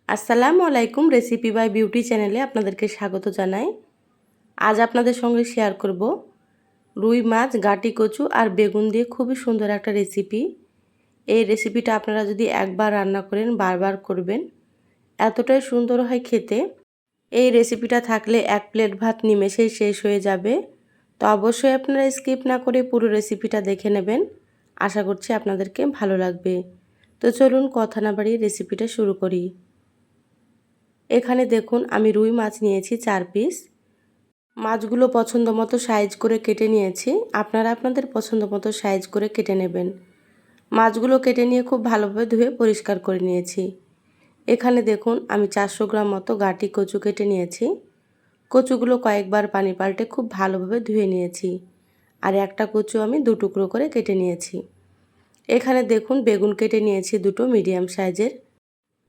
আসসালামু আলাইকুম। Recipe by beauty চ্যানেলে আপনাদেরকে স্বাগত জানাই। আজ আপনাদের সঙ্গে শেয়ার করব রুই মাছ, গাটি কচু আর বেগুন দিয়ে খুবই সুন্দর একটা রেসিপি। এই রেসিপিটা আপনারা যদি একবার রান্না করেন বারবার করবেন, এতটাই সুন্দর হয় খেতে। এই রেসিপিটা থাকলে এক প্লেট ভাত নিমেষেই শেষ হয়ে যাবে। তো অবশ্যই আপনারা স্কিপ না করে পুরো রেসিপিটা দেখে নেবেন। আশা করছি আপনাদেরকে ভালো লাগবে। তো চলুন কথা না বাড়িয়ে রেসিপিটা শুরু করি। এখানে দেখুন আমি রুই মাছ নিয়েছি 4 পিস। মাছগুলো পছন্দ মতো সাইজ করে কেটে নিয়েছি। আপনারা আপনাদের পছন্দ মতো সাইজ করে কেটে নেবেন। মাছগুলো কেটে নিয়ে খুব ভালোভাবে ধুয়ে পরিষ্কার করে নিয়েছি। এখানে দেখুন আমি 400 গ্রাম মতো গাটি কচু কেটে নিয়েছি। কচুগুলো কয়েকবার পানি পাল্টে খুব ভালোভাবে ধুয়ে নিয়েছি। আর একটা কচু আমি 2 টুকরো করে কেটে নিয়েছি। এখানে দেখুন বেগুন কেটে নিয়েছি 2টো মিডিয়াম সাইজের।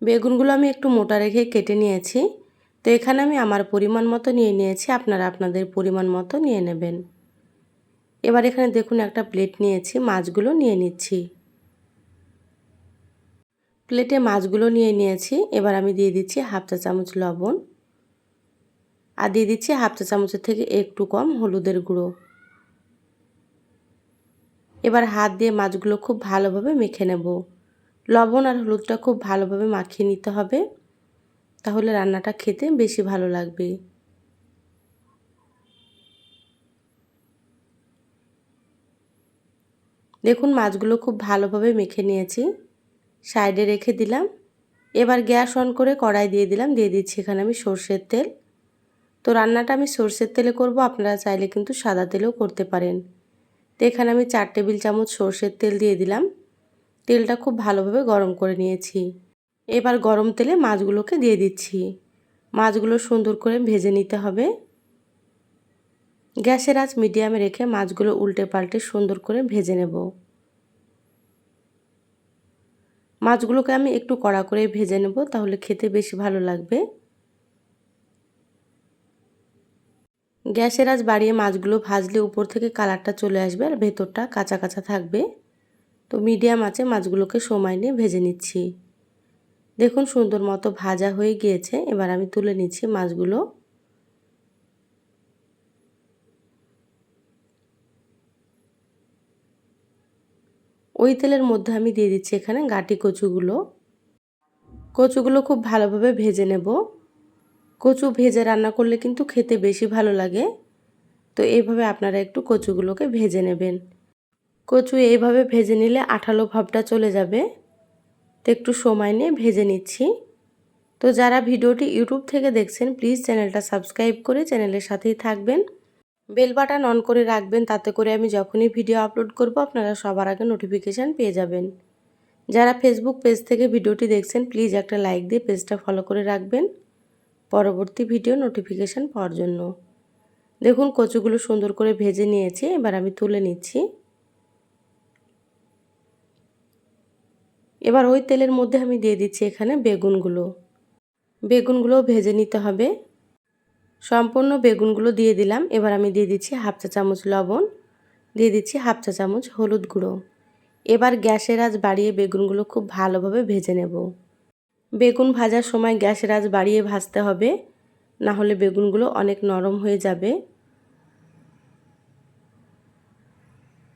বেগুনগুলো আমি একটু মোটা রেখে কেটে নিয়েছি। তো এখানে আমি আমার পরিমাণ মতো নিয়ে নিয়েছি, আপনারা আপনাদের পরিমাণ মতো নিয়ে নেবেন। এবার এখানে দেখুন একটা প্লেট নিয়েছি, মাছগুলো নিয়ে নিচ্ছি। প্লেটে মাছগুলো নিয়ে নিয়েছি। এবার আমি দিয়ে দিচ্ছি হাফ চা চামচ লবণ আর দিয়ে দিচ্ছি হাফ চা চামচের থেকে একটু কম হলুদের গুঁড়ো। এবার হাত দিয়ে মাছগুলো খুব ভালোভাবে মেখে নেব। লবণ আর হলুদটা খুব ভালোভাবে মাখিয়ে নিতে হবে, তাহলে রান্নাটা খেতে বেশি ভালো লাগবে। দেখুন মাছগুলো খুব ভালোভাবে মেখে নিয়েছি, সাইডে রেখে দিলাম। এবার গ্যাস অন করে কড়াই দিয়ে দিলাম, দিয়ে দিচ্ছি এখানে আমি সরষের তেল। তো রান্নাটা আমি সরষের তেলে করব, আপনারা চাইলে কিন্তু সাদা তেলেও করতে পারেন। তো এখানে আমি 4 টেবিল চামচ সরষের তেল দিয়ে দিলাম। তেলটা খুব ভালোভাবে গরম করে নিয়েছি। এবার গরম তেলে মাছগুলোকে দিয়ে দিচ্ছি। মাছগুলো সুন্দর করে ভেজে নিতে হবে। গ্যাসের আঁচ মিডিয়ামে রেখে মাছগুলো উল্টে পাল্টে সুন্দর করে ভেজে নেব। মাছগুলোকে আমি একটু কড়া করে ভেজে নেব, তাহলে খেতে বেশি ভালো লাগবে। গ্যাসের আঁচ বাড়িয়ে মাছগুলো ভাজলে উপর থেকে কালারটা চলে আসবে আর ভেতরটা কাঁচা কাঁচা থাকবে। তো মিডিয়াম আঁচে মাছগুলোকে সময় নিয়ে ভেজে নিচ্ছি। দেখুন সুন্দর মতো ভাজা হয়ে গিয়েছে। এবার আমি তুলে নিচ্ছি মাছগুলো। ওই তেলের মধ্যে আমি দিয়ে দিচ্ছি এখানে গাটি কচুগুলো। কচুগুলো খুব ভালোভাবে ভেজে নেব। কচু ভেজে রান্না করলে কিন্তু খেতে বেশি ভালো লাগে। তো এইভাবে আপনারা একটু কচুগুলোকে ভেজে নেবেন। কচু এইভাবে ভেজে নিলে আঠালো ভাবটা চলে যাবে। তো একটু সময় নিয়ে ভেজে নিচ্ছি। তো যারা ভিডিওটি ইউটিউব থেকে দেখছেন প্লিজ চ্যানেলটা সাবস্ক্রাইব করে চ্যানেলের সাথেই থাকবেন। বেল বাটন অন করে রাখবেন, তাতে করে আমি যখনই ভিডিও আপলোড করব আপনারা সবার আগে নোটিফিকেশান পেয়ে যাবেন। যারা ফেসবুক পেজ থেকে ভিডিওটি দেখছেন প্লিজ একটা লাইক দিয়ে পেজটা ফলো করে রাখবেন পরবর্তী ভিডিও নোটিফিকেশান পাওয়ার জন্য। দেখুন কচুগুলো সুন্দর করে ভেজে নিয়েছি, এবার আমি তুলে নিচ্ছি। এবার ওই তেলের মধ্যে আমি দিয়ে দিচ্ছি এখানে বেগুনগুলো ভেজে নিতে হবে। সম্পূর্ণ বেগুনগুলো দিয়ে দিলাম। এবার আমি দিয়ে দিচ্ছি হাফ চা চামচ লবণ, দিয়ে দিচ্ছি হাফ চা চামচ হলুদ গুঁড়ো। এবার গ্যাসের আঁচ বাড়িয়ে বেগুনগুলো খুব ভালোভাবে ভেজে নেব। বেগুন ভাজার সময় গ্যাসের আঁচ বাড়িয়ে ভাজতে হবে, না হলে বেগুনগুলো অনেক নরম হয়ে যাবে।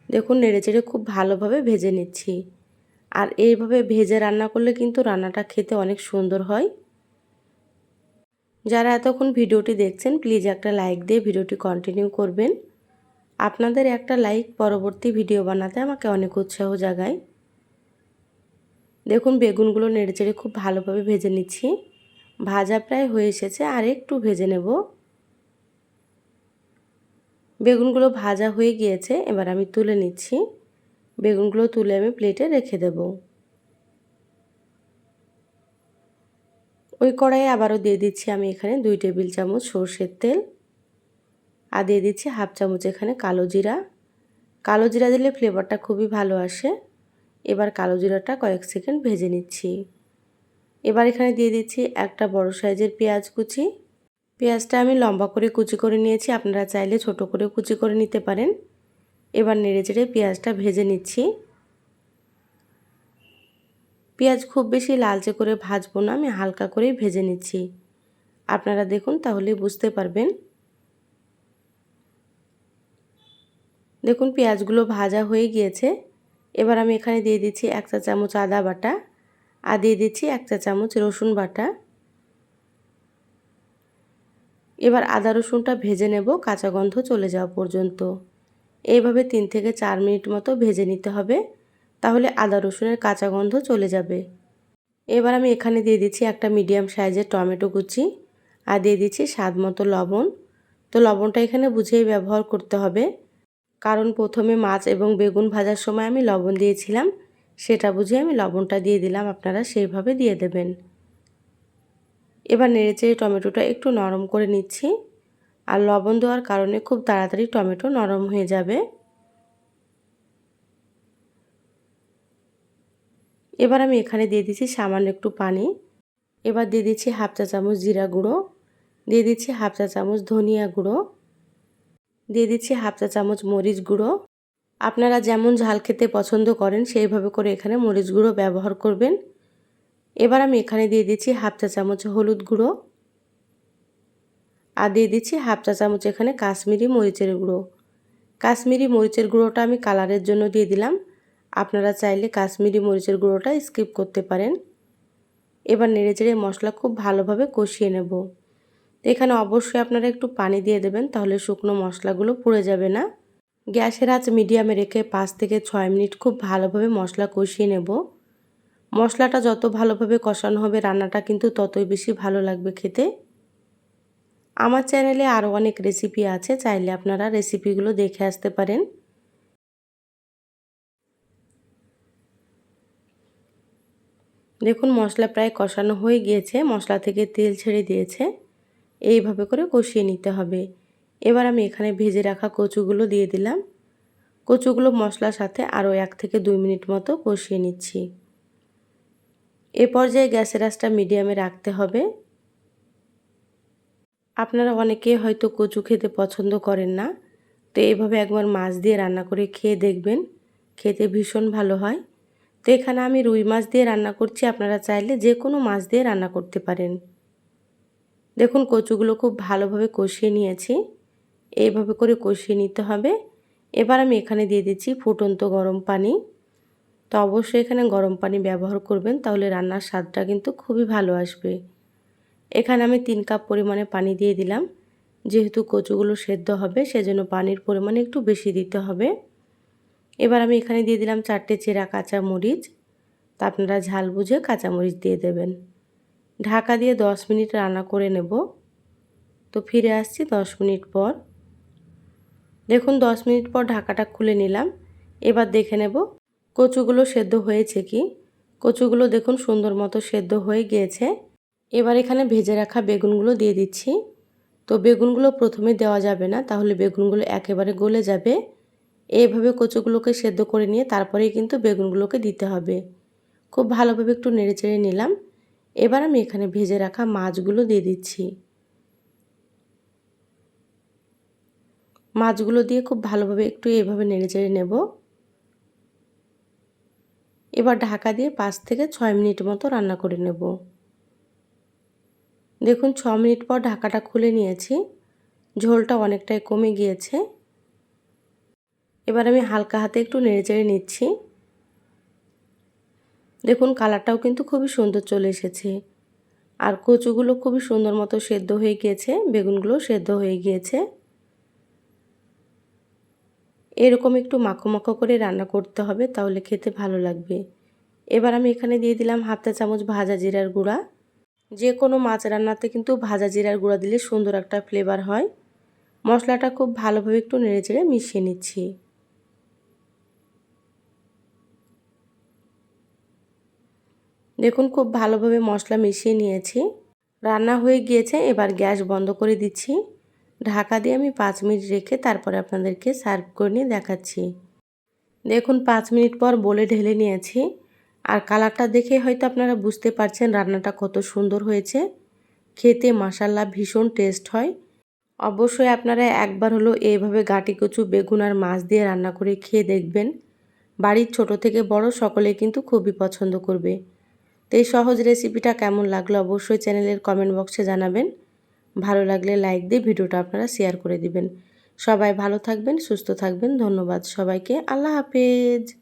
দেখুন নেড়েচেড়ে খুব ভালোভাবে ভেজে নিচ্ছি। আর এইভাবে ভেজে রান্না করলে কিন্তু রান্নাটা খেতে অনেক সুন্দর হয়। যারা এতক্ষণ ভিডিওটি দেখছেন প্লিজ একটা লাইক দিয়ে ভিডিওটি কন্টিনিউ করবেন। আপনাদের একটা লাইক পরবর্তী ভিডিও বানাতে আমাকে অনেক উৎসাহ জাগায়। দেখুন বেগুনগুলো নেড়েচেড়ে খুব ভালোভাবে ভেজে নিচ্ছি। ভাজা প্রায় হয়ে এসেছে, আর একটু ভেজে নেব। বেগুনগুলো ভাজা হয়ে গিয়েছে, এবার আমি তুলে নিচ্ছি। বেগুনগুলো তুলে আমি প্লেটে রেখে দেব। ওই কড়াইয়ে আবারও দিয়ে দিচ্ছি আমি এখানে 2 টেবিল চামচ সরষের তেল আর দিয়ে দিচ্ছি হাফ চামচ এখানে কালো জিরা। কালো জিরা দিলে ফ্লেভারটা খুবই ভালো আসে। এবার কালো জিরাটা কয়েক সেকেন্ড ভেজে নিচ্ছি। এবার এখানে দিয়ে দিচ্ছি একটা বড় সাইজের পেঁয়াজ কুচি। পেঁয়াজটা আমি লম্বা করে কুচি করে নিয়েছি, আপনারা চাইলে ছোট করে কুচি করে নিতে পারেন। এবার নেড়েচেড়ে পেঁয়াজটা ভেজে নিচ্ছি। পেঁয়াজ খুব বেশি লালচে করে ভাজবো না, আমি হালকা করেই ভেজে নিচ্ছি। আপনারা দেখুন, তাহলেই বুঝতে পারবেন। দেখুন পেঁয়াজগুলো ভাজা হয়ে গিয়েছে। এবার আমি এখানে দিয়ে দিচ্ছি 1 চা চামচ আদা বাটা আর দিয়ে দিচ্ছি 1 চা চামচ রসুন বাটা। এবার আদা রসুনটা ভেজে নেব কাঁচা গন্ধ চলে যাওয়া পর্যন্ত। এইভাবে 3 থেকে 4 মিনিট মতো ভেজে নিতে হবে, তাহলে আদা রসুনের কাঁচা গন্ধ চলে যাবে। এবার আমি এখানে দিয়ে দিচ্ছি একটা মিডিয়াম সাইজের টমেটো কুচি আর দিয়ে দিচ্ছি স্বাদ মতো লবণ। তো লবণটা এখানে বুঝেই ব্যবহার করতে হবে, কারণ প্রথমে মাছ এবং বেগুন ভাজার সময় আমি লবণ দিয়েছিলাম, সেটা বুঝে আমি লবণটা দিয়ে দিলাম, আপনারা সেইভাবে দিয়ে দেবেন। এবার নেড়েচেড়ে টমেটোটা একটু নরম করে নিচ্ছি, আর লবণ দেওয়ার কারণে খুব তাড়াতাড়ি টমেটো নরম হয়ে যাবে। এবার আমি এখানে দিয়ে দিচ্ছি সামান্য একটু পানি। এবার দিয়ে দিচ্ছি 1/2 চা চামচ জিরা গুঁড়ো, দিয়ে দিচ্ছি 1/2 চা চামচ ধনিয়া গুঁড়ো, দিয়ে দিচ্ছি 1/2 চা চামচ মরিচ গুঁড়ো। আপনারা যেমন ঝাল খেতে পছন্দ করেন সেইভাবে করে এখানে মরিচ গুঁড়ো ব্যবহার করবেন। এবার আমি এখানে দিয়ে দিচ্ছি 1/2 চা চামচ হলুদ গুঁড়ো আর দিয়ে দিচ্ছি 1/2 চা চামচ এখানে কাশ্মীরি মরিচের গুঁড়ো। কাশ্মীরি মরিচের গুঁড়োটা আমি কালারের জন্য দিয়ে দিলাম, আপনারা চাইলে কাশ্মীরি মরিচের গুঁড়োটা স্কিপ করতে পারেন। এবার নেড়েচেড়ে মশলা খুব ভালোভাবে কষিয়ে নেব। এখানে অবশ্যই আপনারা একটু পানি দিয়ে দেবেন, তাহলে শুকনো মশলাগুলো পুড়ে যাবে না। গ্যাসের আঁচ মিডিয়ামে রেখে 5 থেকে 6 মিনিট খুব ভালোভাবে মশলা কষিয়ে নেব। মশলাটা যত ভালোভাবে কষানো হবে রান্নাটা কিন্তু ততই বেশি ভালো লাগবে খেতে। আমার চ্যানেলে আরও অনেক রেসিপি আছে, চাইলে আপনারা রেসিপিগুলো দেখে আসতে পারেন। দেখুন মশলা প্রায় কষানো হয়ে গিয়েছে, মশলা থেকে তেল ছেড়ে দিয়েছে। এইভাবে করে কষিয়ে নিতে হবে। এবার আমি এখানে ভেজে রাখা কচুগুলো দিয়ে দিলাম। কচুগুলো মশলার সাথে আরও 1 থেকে 2 মিনিট মতো কষিয়ে নিচ্ছি। এ পর্যায়ে গ্যাসের আঁচটা মিডিয়ামে রাখতে হবে। আপনারা অনেকে হয়তো কচু খেতে পছন্দ করেন না, তো এইভাবে একবার মাছ দিয়ে রান্না করে খেয়ে দেখবেন, খেতে ভীষণ ভালো হয়। তো এখানে আমি রুই মাছ দিয়ে রান্না করছি, আপনারা চাইলে যে কোনো মাছ দিয়ে রান্না করতে পারেন। দেখুন কচুগুলো খুব ভালোভাবে কষিয়ে নিয়েছি, এইভাবে করে কষিয়ে নিতে হবে। এবার আমি এখানে দিয়ে দিচ্ছি ফুটন্ত গরম পানি। তো অবশ্যই এখানে গরম পানি ব্যবহার করবেন, তাহলে রান্নার স্বাদটা কিন্তু খুবই ভালো আসবে। এখানে আমি 3 কাপ পরিমাণে পানি দিয়ে দিলাম। যেহেতু কচুগুলো সেদ্ধ হবে সেজন্য পানির পরিমাণ একটু বেশি দিতে হবে। এবার আমি এখানে দিয়ে দিলাম 4টে চেরা কাঁচা মরিচ। তা আপনারা ঝাল বুঝে কাঁচা মরিচ দিয়ে দেবেন। ঢাকা দিয়ে 10 মিনিট রান্না করে নেব। তো ফিরে আসছি 10 মিনিট পর। দেখুন 10 মিনিট পর ঢাকাটা খুলে নিলাম। এবার দেখে নেব কচুগুলো সেদ্ধ হয়েছে কি। কচুগুলো দেখুন সুন্দর মতো সেদ্ধ হয়ে গিয়েছে। এবার এখানে ভেজে রাখা বেগুনগুলো দিয়ে দিচ্ছি। তো বেগুনগুলো প্রথমে দেওয়া যাবে না, তাহলে বেগুনগুলো একেবারে গলে যাবে। এইভাবে কচুগুলোকে সেদ্ধ করে নিয়ে তারপরেই কিন্তু বেগুনগুলোকে দিতে হবে। খুব ভালোভাবে একটু নেড়েচেড়ে নিলাম। এবার আমি এখানে ভেজে রাখা মাছগুলো দিয়ে দিচ্ছি। মাছগুলো দিয়ে খুব ভালোভাবে একটু এইভাবে নেড়েচেড়ে নেব। এবার ঢাকা দিয়ে 5 থেকে 6 মিনিট মতো রান্না করে নেব। দেখুন 6 মিনিট পর ঢাকাটা খুলে নিয়েছি। ঝোলটা অনেকটাই কমে গিয়েছে। এবার আমি হালকা হাতে একটু নেড়েচেড়ে নিচ্ছি। দেখুন কালারটাও কিন্তু খুবই সুন্দর চলে এসেছে। আর কচুগুলো খুবই সুন্দর মতো সেদ্ধ হয়ে গিয়েছে, বেগুনগুলো সেদ্ধ হয়ে গিয়েছে। এরকম একটু মাখো মাখো করে রান্না করতে হবে, তাহলে খেতে ভালো লাগবে। এবার আমি এখানে দিয়ে দিলাম 1/2 চা চামচ ভাজা জিরার গুঁড়া। যে কোনো মাছ রান্নাতে কিন্তু ভাজা জিরার গুঁড়া দিলে সুন্দর একটা ফ্লেভার হয়। মশলাটা খুব ভালোভাবে একটু নেড়েচেড়ে মিশিয়ে নিচ্ছি। দেখুন খুব ভালোভাবে মশলা মিশিয়ে নিয়েছি। রান্না হয়ে গিয়েছে, এবার গ্যাস বন্ধ করে দিচ্ছি। ঢাকা দিয়ে আমি 5 মিনিট রেখে তারপরে আপনাদেরকে সার্ভ করে নিয়ে দেখাচ্ছি। দেখুন 5 মিনিট পর বলে ঢেলে নিয়েছি। আর কালারটা দেখে হয়তো আপনারা বুঝতে পারছেন রান্নাটা কত সুন্দর হয়েছে। খেতে মাশাআল্লাহ ভীষণ টেস্ট হয়। অবশ্যই আপনারা একবার হলো এইভাবে গাটি কচু, বেগুন আর মাছ দিয়ে রান্না করে খেয়ে দেখবেন। বাড়ির ছোট থেকে বড় সকলেই কিন্তু খুবই পছন্দ করবে। তো এই সহজ রেসিপিটা কেমন লাগলো অবশ্যই চ্যানেলের কমেন্ট বক্সে জানাবেন। ভালো লাগলে লাইক দিয়ে ভিডিওটা আপনারা শেয়ার করে দিবেন। সবাই ভালো থাকবেন, সুস্থ থাকবেন। ধন্যবাদ সবাইকে। আল্লাহ হাফেজ।